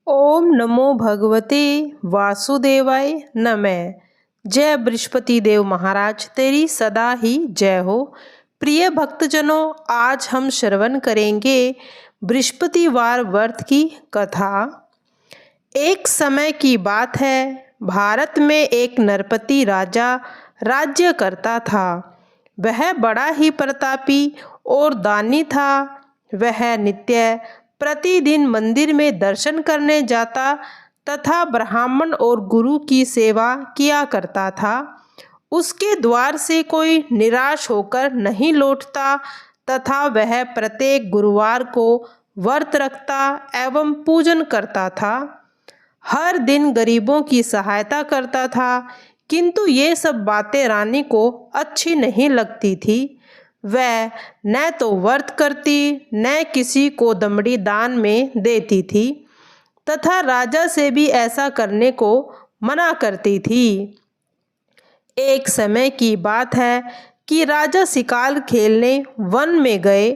ओम नमो भगवते वासुदेवाय नमः। जय बृहस्पति देव महाराज, तेरी सदा ही जय हो। प्रिय भक्तजनों, आज हम श्रवण करेंगे बृहस्पतिवार व्रत की कथा। एक समय की बात है, भारत में एक नरपति राजा राज्य करता था। वह बड़ा ही प्रतापी और दानी था। वह नित्य प्रतिदिन मंदिर में दर्शन करने जाता तथा ब्राह्मण और गुरु की सेवा किया करता था। उसके द्वार से कोई निराश होकर नहीं लौटता तथा वह प्रत्येक गुरुवार को व्रत रखता एवं पूजन करता था। हर दिन गरीबों की सहायता करता था, किंतु ये सब बातें रानी को अच्छी नहीं लगती थी। वह न तो व्रत करती न किसी को दमड़ी दान में देती थी तथा राजा से भी ऐसा करने को मना करती थी। एक समय की बात है कि राजा शिकार खेलने वन में गए।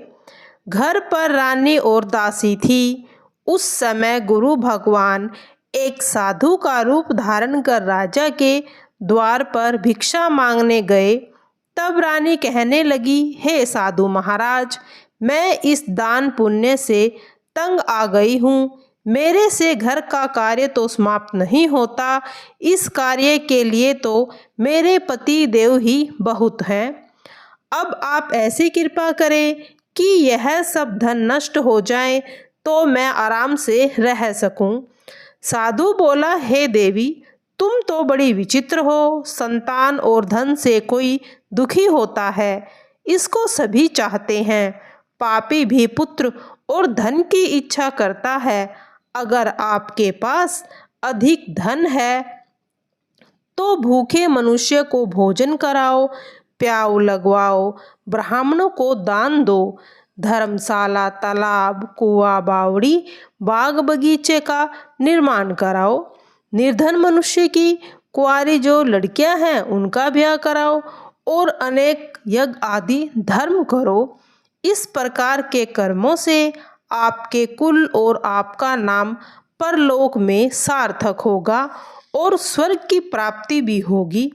घर पर रानी और दासी थी। उस समय गुरु भगवान एक साधु का रूप धारण कर राजा के द्वार पर भिक्षा मांगने गए। तब रानी कहने लगी, हे साधु महाराज, मैं इस दान पुण्य से तंग आ गई हूँ। मेरे से घर का कार्य तो समाप्त नहीं होता। इस कार्य के लिए तो मेरे पति देव ही बहुत हैं। अब आप ऐसी कृपा करें कि यह सब धन नष्ट हो जाए तो मैं आराम से रह सकूं। साधु बोला, हे देवी, तुम तो बड़ी विचित्र हो। संतान और धन से कोई दुखी होता है, इसको सभी चाहते हैं। पापी भी पुत्र और धन की इच्छा करता है। अगर आपके पास अधिक धन है तो भूखे मनुष्य को भोजन कराओ, प्याऊ लगवाओ, ब्राह्मणों को दान दो, धर्मशाला, तालाब, कुआं, बावड़ी, बाग बगीचे का निर्माण कराओ। निर्धन मनुष्य की कुंवारी जो लड़कियां हैं उनका ब्याह कराओ और अनेक यज्ञ आदि धर्म करो। इस प्रकार के कर्मों से आपके कुल और आपका नाम परलोक में सार्थक होगा और स्वर्ग की प्राप्ति भी होगी।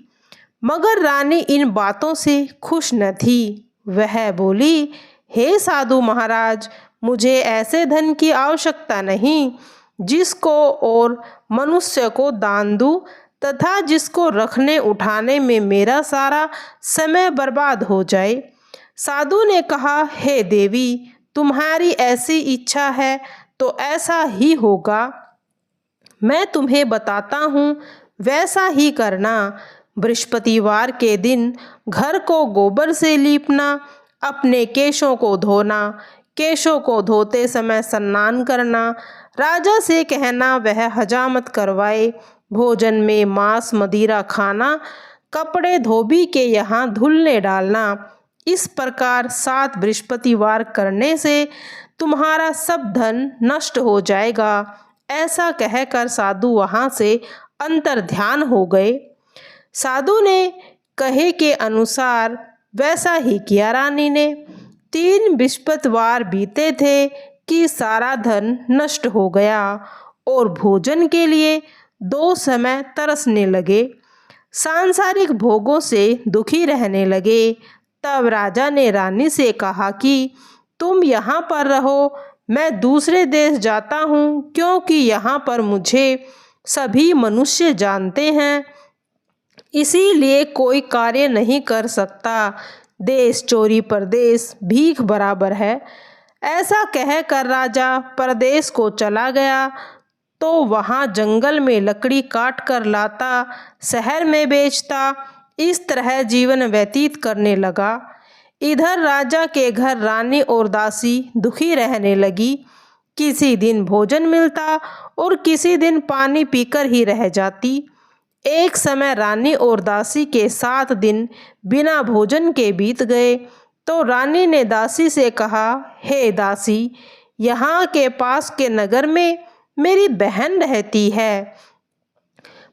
मगर रानी इन बातों से खुश न थी। वह बोली, हे साधु महाराज, मुझे ऐसे धन की आवश्यकता नहीं जिसको और मनुष्य को दान दूं तथा जिसको रखने उठाने में मेरा सारा समय बर्बाद हो जाए। साधु ने कहा, हे देवी, तुम्हारी ऐसी इच्छा है तो ऐसा ही होगा। मैं तुम्हें बताता हूँ, वैसा ही करना। बृहस्पतिवार के दिन घर को गोबर से लीपना, अपने केशों को धोना, केशों को धोते समय स्नान करना, राजा से कहना वह हजामत करवाए, भोजन में मांस मदिरा खाना, कपड़े धोबी के यहाँ धुलने डालना। इस प्रकार 7 बृहस्पतिवार करने से तुम्हारा सब धन नष्ट हो जाएगा। ऐसा कहकर साधु वहाँ से अंतर्ध्यान हो गए। साधु ने कहे के अनुसार वैसा ही किया। रानी ने 3 बृहस्पतिवार बीते थे कि सारा धन नष्ट हो गया और भोजन के लिए 2 समय तरसने लगे। सांसारिक भोगों से दुखी रहने लगे। तब राजा ने रानी से कहा कि तुम यहाँ पर रहो, मैं दूसरे देश जाता हूँ, क्योंकि यहाँ पर मुझे सभी मनुष्य जानते हैं, इसीलिए कोई कार्य नहीं कर सकता। देश चोरी परदेश भीख बराबर है। ऐसा कहकर राजा परदेश को चला गया तो वहाँ जंगल में लकड़ी काट कर लाता, शहर में बेचता। इस तरह जीवन व्यतीत करने लगा। इधर राजा के घर रानी और दासी दुखी रहने लगी। किसी दिन भोजन मिलता और किसी दिन पानी पीकर ही रह जाती। एक समय रानी और दासी के 7 दिन बिना भोजन के बीत गए तो रानी ने दासी से कहा, हे दासी, यहाँ के पास के नगर में मेरी बहन रहती है,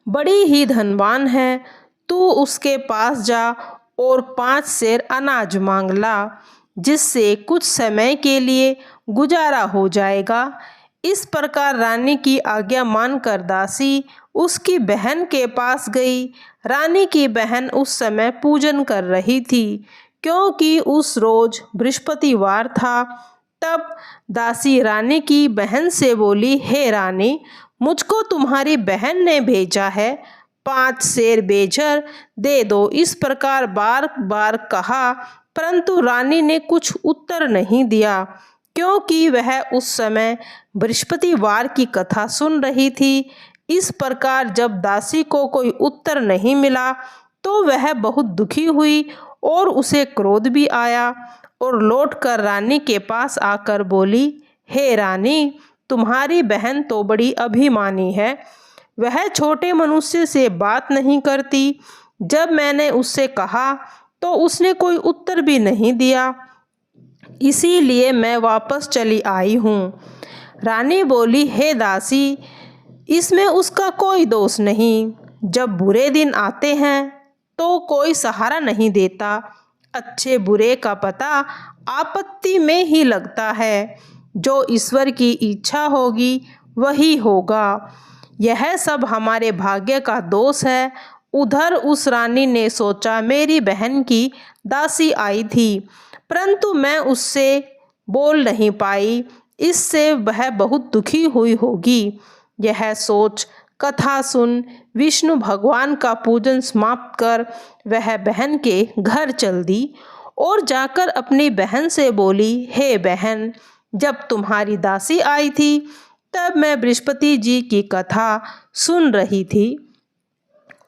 बड़ी ही धनवान है। तू उसके पास जा और 5 सेर अनाज मांग ला, जिससे कुछ समय के लिए गुजारा हो जाएगा। इस प्रकार रानी की आज्ञा मानकर दासी उसकी बहन के पास गई। रानी की बहन उस समय पूजन कर रही थी, क्योंकि उस रोज बृहस्पतिवार था। तब दासी रानी की बहन से बोली, हे रानी, मुझको तुम्हारी बहन ने भेजा है, 5 सेर बेजर दे दो। इस प्रकार बार बार कहा, परंतु रानी ने कुछ उत्तर नहीं दिया, क्योंकि वह उस समय बृहस्पतिवार की कथा सुन रही थी। इस प्रकार जब दासी को कोई उत्तर नहीं मिला तो वह बहुत दुखी हुई और उसे क्रोध भी आया और लौटकर रानी के पास आकर बोली, हे रानी, तुम्हारी बहन तो बड़ी अभिमानी है, वह छोटे मनुष्य से बात नहीं करती। जब मैंने उससे कहा तो उसने कोई उत्तर भी नहीं दिया, इसीलिए मैं वापस चली आई हूँ। रानी बोली, हे दासी, इसमें उसका कोई दोष नहीं। जब बुरे दिन आते हैं तो कोई सहारा नहीं देता। अच्छे बुरे का पता आपत्ति में ही लगता है। जो ईश्वर की इच्छा होगी वही होगा। यह सब हमारे भाग्य का दोष है। उधर उस रानी ने सोचा, मेरी बहन की दासी आई थी, परंतु मैं उससे बोल नहीं पाई, इससे वह बहुत दुखी हुई होगी। यह सोच कथा सुन विष्णु भगवान का पूजन समाप्त कर वह बहन के घर चल दी और जाकर अपनी बहन से बोली, हे बहन, जब तुम्हारी दासी आई थी तब मैं बृहस्पति जी की कथा सुन रही थी,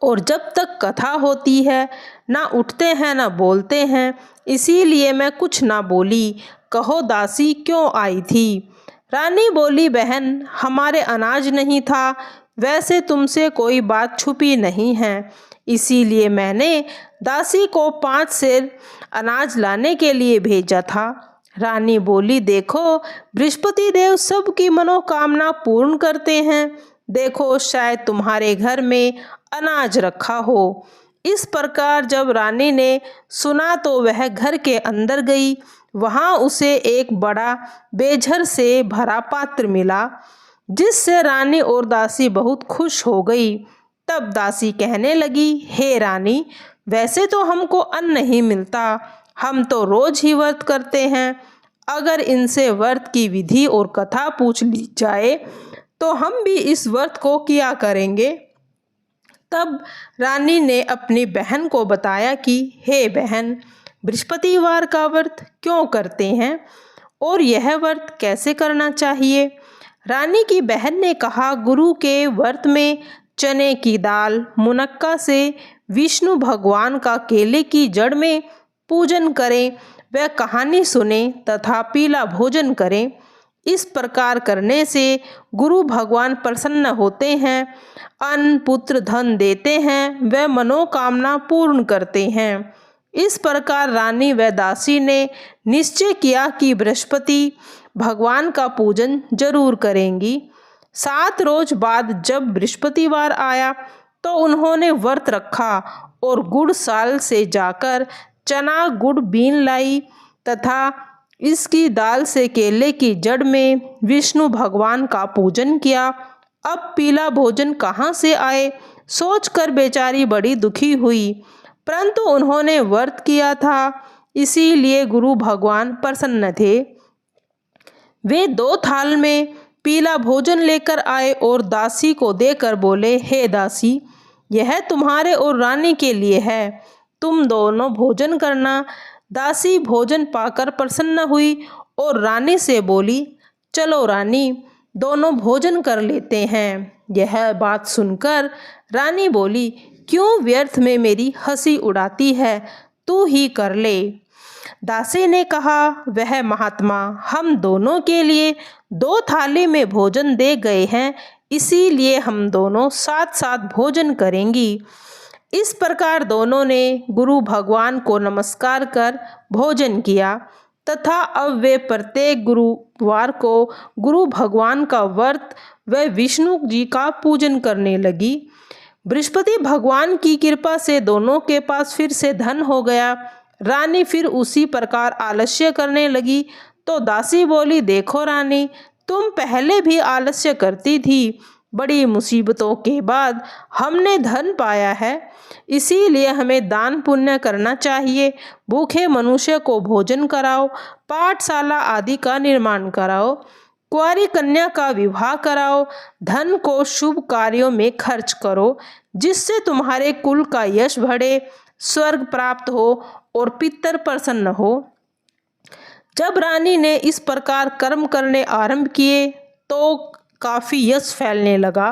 और जब तक कथा होती है ना उठते हैं ना बोलते हैं, इसीलिए मैं कुछ ना बोली। कहो दासी क्यों आई थी? रानी बोली, बहन, हमारे अनाज नहीं था, वैसे तुमसे कोई बात छुपी नहीं है, इसीलिए मैंने दासी को 5 सेर अनाज लाने के लिए भेजा था। रानी बोली, देखो, बृहस्पति देव सबकी मनोकामना पूर्ण करते हैं। देखो, शायद तुम्हारे घर में अनाज रखा हो। इस प्रकार जब रानी ने सुना तो वह घर के अंदर गई। वहां उसे एक बड़ा बेझर से भरा पात्र मिला, जिससे रानी और दासी बहुत खुश हो गई। तब दासी कहने लगी, हे रानी, वैसे तो हमको अन्न नहीं मिलता, हम तो रोज ही व्रत करते हैं। अगर इनसे व्रत की विधि और कथा पूछ ली जाए तो हम भी इस व्रत को किया करेंगे। तब रानी ने अपनी बहन को बताया कि हे बहन, बृहस्पतिवार का व्रत क्यों करते हैं और यह व्रत कैसे करना चाहिए। रानी की बहन ने कहा, गुरु के व्रत में चने की दाल, मुनक्का से विष्णु भगवान का केले की जड़ में पूजन करें, वह कहानी सुने तथा पीला भोजन करें। इस प्रकार करने से गुरु भगवान प्रसन्न होते हैं, अन्न पुत्र धन देते हैं, वे मनोकामना पूर्ण करते हैं। इस प्रकार रानी व दासी ने निश्चय किया कि बृहस्पति भगवान का पूजन जरूर करेंगी। 7 रोज बाद जब बृहस्पतिवार आया तो उन्होंने व्रत रखा और गुड़साल से जाकर चना गुड़ बीन लाई तथा इसकी दाल से केले की जड़ में विष्णु भगवान का पूजन किया। अब पीला भोजन कहाँ से आए, सोचकर बेचारी बड़ी दुखी हुई, परंतु उन्होंने व्रत किया था, इसीलिए गुरु भगवान प्रसन्न थे। वे 2 थाल में पीला भोजन लेकर आए और दासी को देकर बोले, हे दासी, यह तुम्हारे और रानी के लिए है, तुम दोनों भोजन करना। दासी भोजन पाकर प्रसन्न हुई और रानी से बोली, चलो रानी, दोनों भोजन कर लेते हैं। यह बात सुनकर रानी बोली, क्यों व्यर्थ में मेरी हंसी उड़ाती है, तू ही कर ले। दासी ने कहा, वह महात्मा हम दोनों के लिए 2 थाली में भोजन दे गए हैं, इसीलिए हम दोनों साथ साथ भोजन करेंगी। इस प्रकार दोनों ने गुरु भगवान को नमस्कार कर भोजन किया तथा अब वे प्रत्येक गुरुवार को गुरु भगवान का व्रत व विष्णु जी का पूजन करने लगी। बृहस्पति भगवान की कृपा से दोनों के पास फिर से धन हो गया। रानी फिर उसी प्रकार आलस्य करने लगी तो दासी बोली, देखो रानी, तुम पहले भी आलस्य करती थी। बड़ी मुसीबतों के बाद हमने धन पाया है, इसीलिए हमें दान पुण्य करना चाहिए। भूखे मनुष्य को भोजन कराओ, पाठशाला आदि का निर्माण कराओ, कुंवारी कन्या का विवाह कराओ, धन को शुभ कार्यों में खर्च करो, जिससे तुम्हारे कुल का यश बढ़े, स्वर्ग प्राप्त हो और पितर प्रसन्न हो। जब रानी ने इस प्रकार कर्म करने आरंभ किए तो काफी यश फैलने लगा।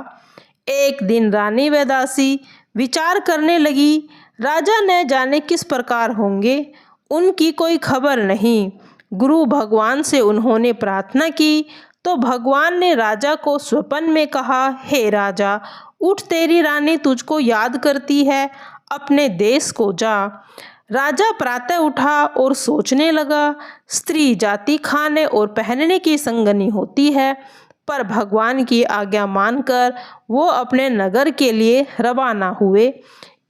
एक दिन रानी व दासी विचार करने लगी, राजा न जाने किस प्रकार होंगे, उनकी कोई खबर नहीं। गुरु भगवान से उन्होंने प्रार्थना की तो भगवान ने राजा को स्वप्न में कहा, हे राजा, उठ, तेरी रानी तुझको याद करती है, अपने देश को जा। राजा प्रातः उठा और सोचने लगा, स्त्री जाति खाने और पहनने की संगनी होती है, पर भगवान की आज्ञा मानकर वो अपने नगर के लिए रवाना हुए।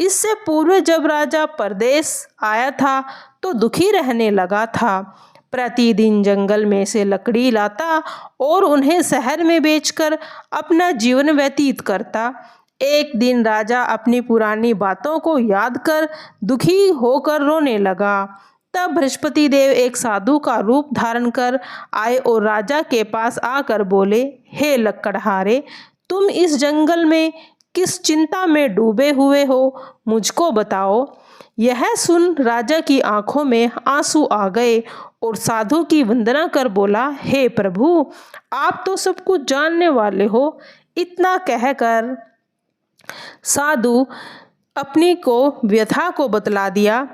इससे पूर्व जब राजा परदेश आया था तो दुखी रहने लगा था। प्रतिदिन जंगल में से लकड़ी लाता और उन्हें शहर में बेचकर अपना जीवन व्यतीत करता। एक दिन राजा अपनी पुरानी बातों को याद कर दुखी होकर रोने लगा। तब बृहस्पति देव एक साधु का रूप धारण कर आए और राजा के पास आकर बोले, हे लकड़हारे, तुम इस जंगल में किस चिंता में डूबे हुए हो, मुझको बताओ। यह सुन राजा की आंखों में आंसू आ गए और साधु की वंदना कर बोला, हे प्रभु, आप तो सब कुछ जानने वाले हो। इतना कहकर साधु अपनी को व्यथा को बतला दिया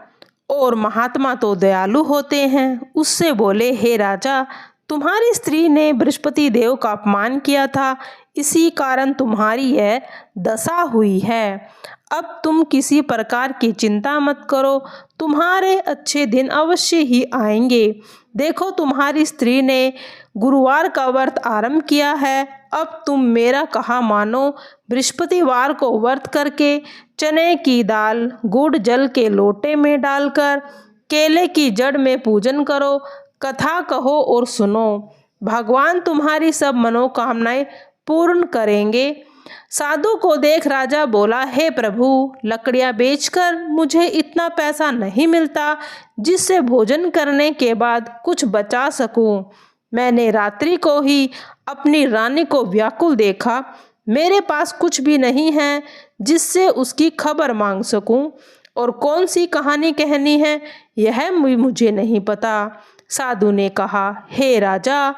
और महात्मा तो दयालु होते हैं, उससे बोले, हे राजा, तुम्हारी स्त्री ने बृहस्पति देव का अपमान किया था, इसी कारण तुम्हारी यह दशा हुई है। अब तुम किसी प्रकार की चिंता मत करो, तुम्हारे अच्छे दिन अवश्य ही आएंगे। देखो, तुम्हारी स्त्री ने गुरुवार का व्रत आरंभ किया है। अब तुम मेरा कहा मानो, बृहस्पतिवार को व्रत करके चने की दाल गुड़ जल के लोटे में डालकर केले की जड़ में पूजन करो, कथा कहो और सुनो, भगवान तुम्हारी सब मनोकामनाएं पूर्ण करेंगे। साधु को देख राजा बोला, हे प्रभु, लकड़ियां बेचकर मुझे इतना पैसा नहीं मिलता जिससे भोजन करने के बाद कुछ बचा सकूं। मैंने रात्रि को ही अपनी रानी को व्याकुल देखा, मेरे पास कुछ भी नहीं है जिससे उसकी खबर मांग सकूं, और कौन सी कहानी कहनी है यह मुझे नहीं पता। साधु ने कहा, हे राजा,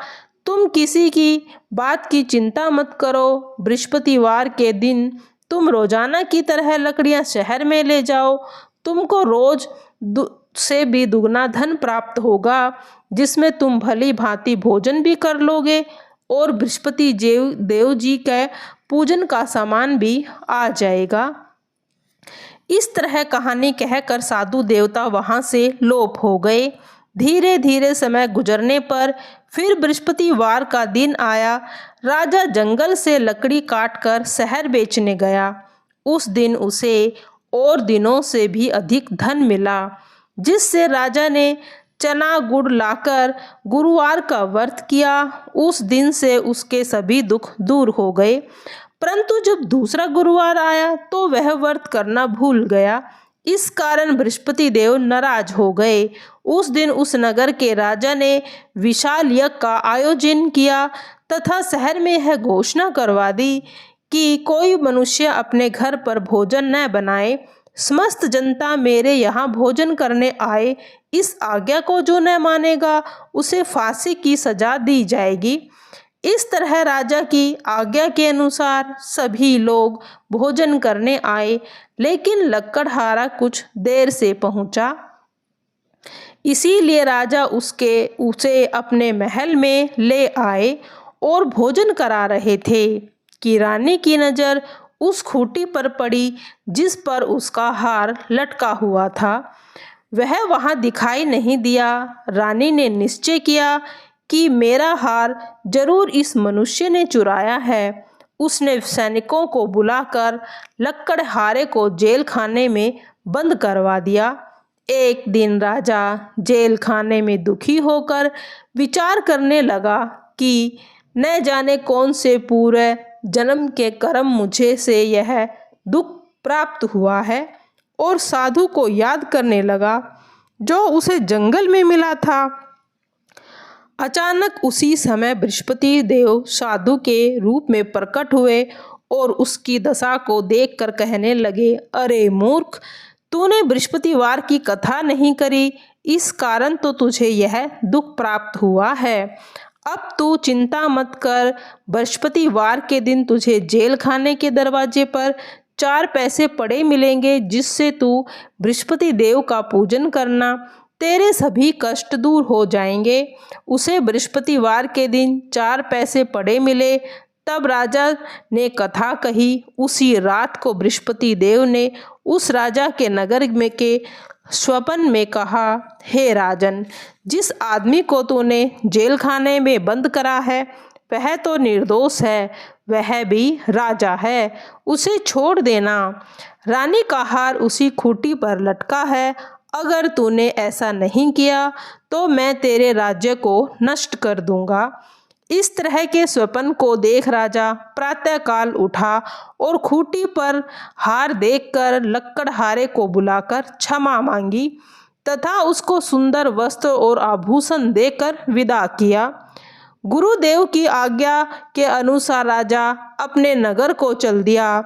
तुम किसी की बात की चिंता मत करो। बृहस्पतिवार के दिन तुम रोजाना की तरह लकड़ियां शहर में ले जाओ, तुमको रोज से भी दुगना धन प्राप्त होगा, जिसमें तुम भली भांति भोजन भी कर लोगे और बृहस्पति देव जी के पूजन का सामान भी आ जाएगा। इस तरह कहानी कहकर साधु देवता वहां से लोप हो गए। धीरे धीरे समय गुजरने पर फिर बृहस्पतिवार का दिन आया। राजा जंगल से लकड़ी काटकर शहर बेचने गया। उस दिन उसे और दिनों से भी अधिक धन मिला, जिससे राजा ने चना गुड़ लाकर गुरुवार का व्रत किया। उस दिन से उसके सभी दुख दूर हो गए। परंतु जब दूसरा गुरुवार आया तो वह व्रत करना भूल गया। इस कारण बृहस्पति देव नाराज हो गए। उस दिन उस नगर के राजा ने विशाल यज्ञ का आयोजन किया तथा शहर में यह घोषणा करवा दी कि कोई मनुष्य अपने घर पर भोजन न बनाए। समस्त जनता मेरे यहाँ भोजन करने आए। इस आज्ञा को जो न मानेगा उसे फांसी की सजा दी जाएगी। इस तरह राजा की आज्ञा के अनुसार सभी लोग भोजन करने आए, लेकिन लकड़हारा कुछ देर से पहुंचा। इसीलिए राजा उसे अपने महल में ले आए और भोजन करा रहे थे कि रानी की नज़र उस खूंटी पर पड़ी जिस पर उसका हार लटका हुआ था। वह वहां दिखाई नहीं दिया। रानी ने निश्चय किया कि मेरा हार जरूर इस मनुष्य ने चुराया है। उसने सैनिकों को बुलाकर लकड़हारे को जेल खाने में बंद करवा दिया। एक दिन राजा जेल खाने में दुखी होकर विचार करने लगा कि न जाने कौन से पूरे जन्म के कर्म मुझे से यह दुख प्राप्त हुआ है। और साधु को याद करने लगा जो उसे जंगल में मिला था। अचानक उसी समय बृहस्पति देव साधु के रूप में प्रकट हुए और उसकी दशा को देखकर कहने लगे, अरे मूर्ख, तूने बृहस्पतिवार की कथा नहीं करी, इस कारण तो तुझे यह दुख प्राप्त हुआ है। अब तू चिंता मत कर, बृहस्पतिवार के दिन तुझे जेल खाने के दरवाजे पर 4 पैसे पड़े मिलेंगे, जिससे तू बृहस्पति देव का पूजन करना, तेरे सभी कष्ट दूर हो जाएंगे। उसे बृहस्पतिवार के दिन 4 पैसे पड़े मिले। तब राजा ने कथा कही। उसी रात को बृहस्पति देव ने उस राजा के नगर में के स्वप्न में कहा, हे राजन, जिस आदमी को तूने जेल खाने में बंद करा है वह तो निर्दोष है, वह भी राजा है, उसे छोड़ देना। रानी का हार उसी खूंटी पर लटका है, अगर तूने ऐसा नहीं किया तो मैं तेरे राज्य को नष्ट कर दूंगा। इस तरह के स्वप्न को देख राजा प्रातःकाल उठा और खूंटी पर हार देखकर लक्कड़हारे को बुलाकर क्षमा मांगी तथा उसको सुंदर वस्त्र और आभूषण देकर विदा किया। गुरुदेव की आज्ञा के अनुसार राजा अपने नगर को चल दिया।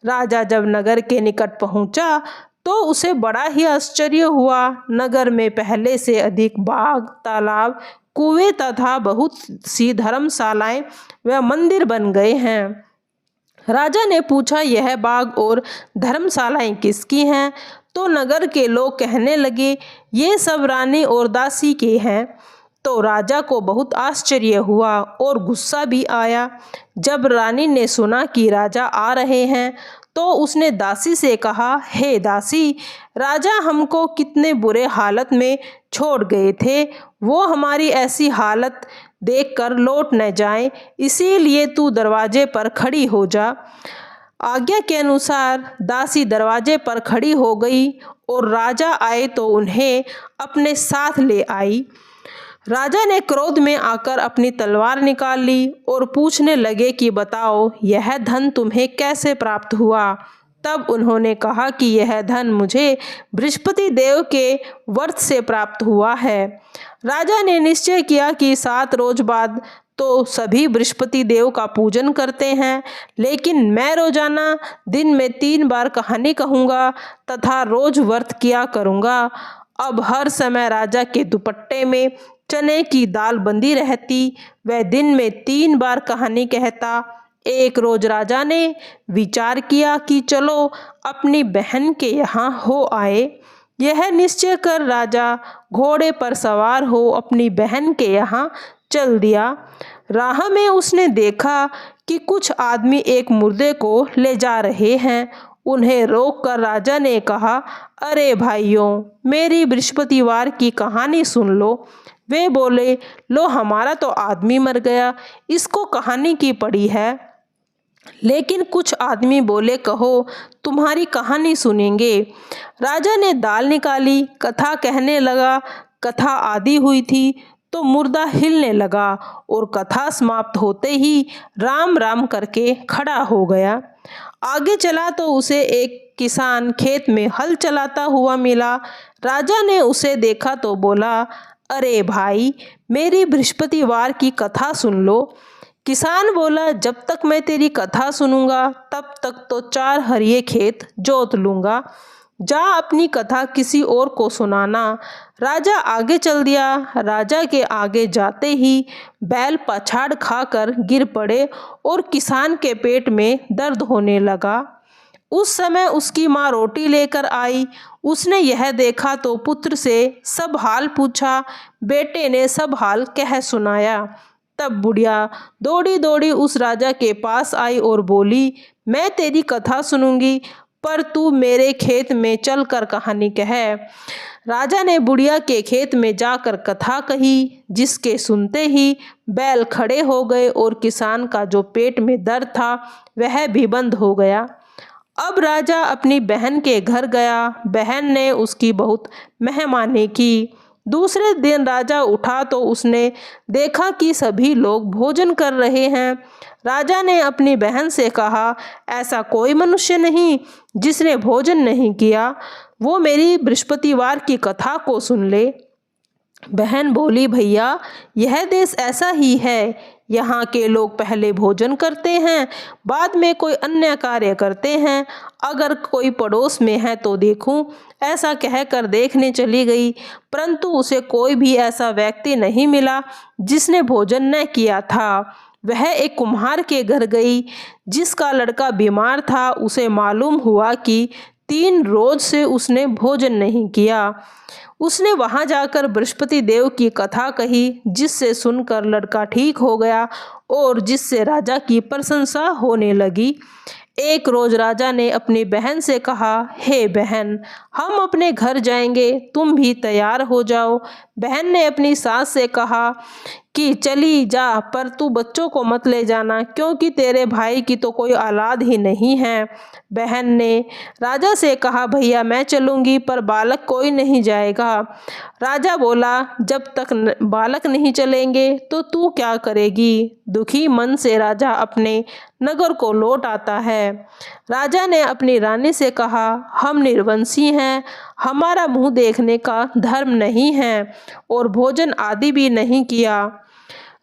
राजा जब नगर के निकट पहुंचा तो उसे बड़ा ही आश्चर्य हुआ। नगर में पहले से अधिक बाग, तालाब, कुएं तथा बहुत सी धर्मशालाएं व मंदिर बन गए हैं। राजा ने पूछा, यह बाग और धर्मशालाएं किसकी हैं? तो नगर के लोग कहने लगे, ये सब रानी और दासी के हैं। तो राजा को बहुत आश्चर्य हुआ और गुस्सा भी आया। जब रानी ने सुना कि राजा आ रहे हैं तो उसने दासी से कहा, हे दासी, राजा हमको कितने बुरे हालत में छोड़ गए थे, वो हमारी ऐसी हालत देखकर लौट न जाएं, इसीलिए तू दरवाजे पर खड़ी हो जा। आज्ञा के अनुसार दासी दरवाजे पर खड़ी हो गई और राजा आए तो उन्हें अपने साथ ले आई। राजा ने क्रोध में आकर अपनी तलवार निकाल ली और पूछने लगे कि बताओ, यह धन तुम्हें कैसे प्राप्त हुआ? तब उन्होंने कहा कि यह धन मुझे बृहस्पति देव के व्रत से प्राप्त हुआ है। राजा ने निश्चय किया कि 7 रोज बाद तो सभी बृहस्पति देव का पूजन करते हैं, लेकिन मैं रोजाना दिन में 3 बार कहानी कहूँगा तथा रोज व्रत किया करूँगा। अब हर समय राजा के दुपट्टे में चने की दाल बंधी रहती। वह दिन में 3 बार कहानी कहता। एक रोज राजा ने विचार किया कि चलो अपनी बहन के यहाँ हो आए। यह निश्चय कर राजा घोड़े पर सवार हो अपनी बहन के यहाँ चल दिया। राह में उसने देखा कि कुछ आदमी एक मुर्दे को ले जा रहे हैं। उन्हें रोककर राजा ने कहा, अरे भाइयों, मेरी बृहस्पतिवार की कहानी सुन लो। वे बोले, लो, हमारा तो आदमी मर गया, इसको कहानी की पड़ी है। लेकिन कुछ आदमी बोले, कहो, तुम्हारी कहानी सुनेंगे। राजा ने दाल निकाली, कथा कहने लगा। कथा आधी हुई थी तो मुर्दा हिलने लगा और कथा समाप्त होते ही राम राम करके खड़ा हो गया। आगे चला तो उसे एक किसान खेत में हल चलाता हुआ मिला। राजा ने उसे देखा तो बोला, अरे भाई, मेरी बृहस्पतिवार की कथा सुन लो। किसान बोला, जब तक मैं तेरी कथा सुनूंगा तब तक तो 4 हरिये खेत जोत लूंगा। जा अपनी कथा किसी और को सुनाना। राजा आगे चल दिया। राजा के आगे जाते ही बैल पछाड़ खाकर गिर पड़े और किसान के पेट में दर्द होने लगा। उस समय उसकी माँ रोटी लेकर आई। उसने यह देखा तो पुत्र से सब हाल पूछा। बेटे ने सब हाल कह सुनाया। तब बुढ़िया दौड़ी दौड़ी उस राजा के पास आई और बोली, मैं तेरी कथा सुनूंगी, पर तू मेरे खेत में चलकर कहानी कह। राजा ने बुढ़िया के खेत में जाकर कथा कही, जिसके सुनते ही बैल खड़े हो गए और किसान का जो पेट में दर्द था वह भी बंद हो गया। अब राजा अपनी बहन के घर गया। बहन ने उसकी बहुत मेहमानी की। दूसरे दिन राजा उठा तो उसने देखा कि सभी लोग भोजन कर रहे हैं। राजा ने अपनी बहन से कहा, ऐसा कोई मनुष्य नहीं जिसने भोजन नहीं किया, वो मेरी बृहस्पतिवार की कथा को सुन ले। बहन बोली, भैया यह देश ऐसा ही है, यहाँ के लोग पहले भोजन करते हैं, बाद में कोई अन्य कार्य करते हैं। अगर कोई पड़ोस में है तो देखूं। ऐसा कहकर देखने चली गई, परंतु उसे कोई भी ऐसा व्यक्ति नहीं मिला जिसने भोजन न किया था। वह एक कुम्हार के घर गई जिसका लड़का बीमार था। उसे मालूम हुआ कि 3 रोज से उसने भोजन नहीं किया। उसने वहां जाकर बृहस्पति देव की कथा कही, जिससे सुनकर लड़का ठीक हो गया और जिससे राजा की प्रशंसा होने लगी। एक रोज राजा ने अपनी बहन से कहा, हे बहन, हम अपने घर जाएंगे, तुम भी तैयार हो जाओ। बहन ने अपनी सास से कहा कि चली जा, पर तू बच्चों को मत ले जाना, क्योंकि तेरे भाई की तो कोई औलाद ही नहीं है। बहन ने राजा से कहा, भैया मैं चलूंगी, पर बालक कोई नहीं जाएगा। राजा बोला, जब तक बालक नहीं चलेंगे तो तू क्या करेगी। दुखी मन से राजा अपने नगर को लौट आता है। राजा ने अपनी रानी से कहा, हम निर्वंशी हैं, हमारा मुंह देखने का धर्म नहीं है और भोजन आदि भी नहीं किया।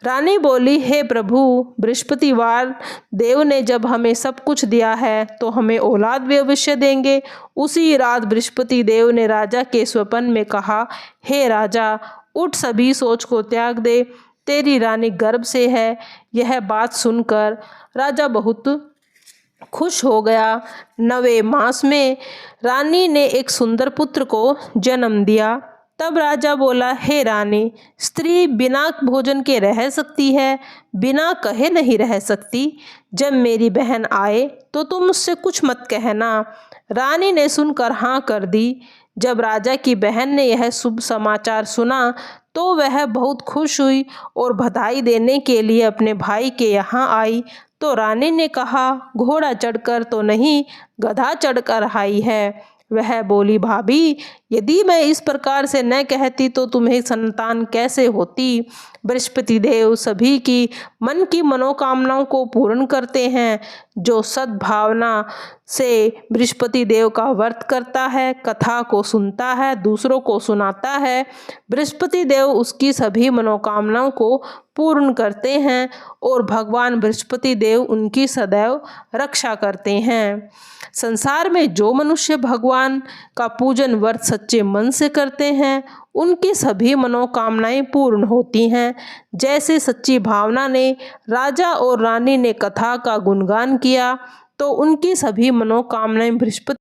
रानी बोली, हे प्रभु, बृहस्पतिवार देव ने जब हमें सब कुछ दिया है तो हमें औलाद भी अवश्य देंगे। उसी रात बृहस्पति देव ने राजा के स्वप्न में कहा, हे राजा, उठ, सभी सोच को त्याग दे, तेरी रानी गर्भ से है। यह बात सुनकर राजा बहुत खुश हो गया। 9वें मास में रानी ने एक सुंदर पुत्र को जन्म दिया। तब राजा बोला, हे रानी, स्त्री बिना भोजन के रह सकती है, बिना कहे नहीं रह सकती। जब मेरी बहन आए तो तुम उससे कुछ मत कहना। रानी ने सुनकर हाँ कर दी। जब राजा की बहन ने यह शुभ समाचार सुना तो वह बहुत खुश हुई और बधाई देने के लिए अपने भाई के यहाँ आई। तो रानी ने कहा, घोड़ा चढ़कर तो नहीं, गधा चढ़कर आई है। वह बोली, भाभी, यदि मैं इस प्रकार से न कहती तो तुम्हें संतान कैसे होती। बृहस्पति देव सभी की मन की मनोकामनाओं को पूर्ण करते हैं। जो सद्भावना से बृहस्पति देव का व्रत करता है, कथा को सुनता है, दूसरों को सुनाता है, बृहस्पति देव उसकी सभी मनोकामनाओं को पूर्ण करते हैं और भगवान बृहस्पति देव उनकी सदैव रक्षा करते हैं। संसार में जो मनुष्य भगवान का पूजन व्रत सच्चे मन से करते हैं, उनकी सभी मनोकामनाएं पूर्ण होती हैं। जैसे सच्ची भावना ने राजा और रानी ने कथा का गुणगान किया तो उनकी सभी मनोकामनाएं बृहस्पति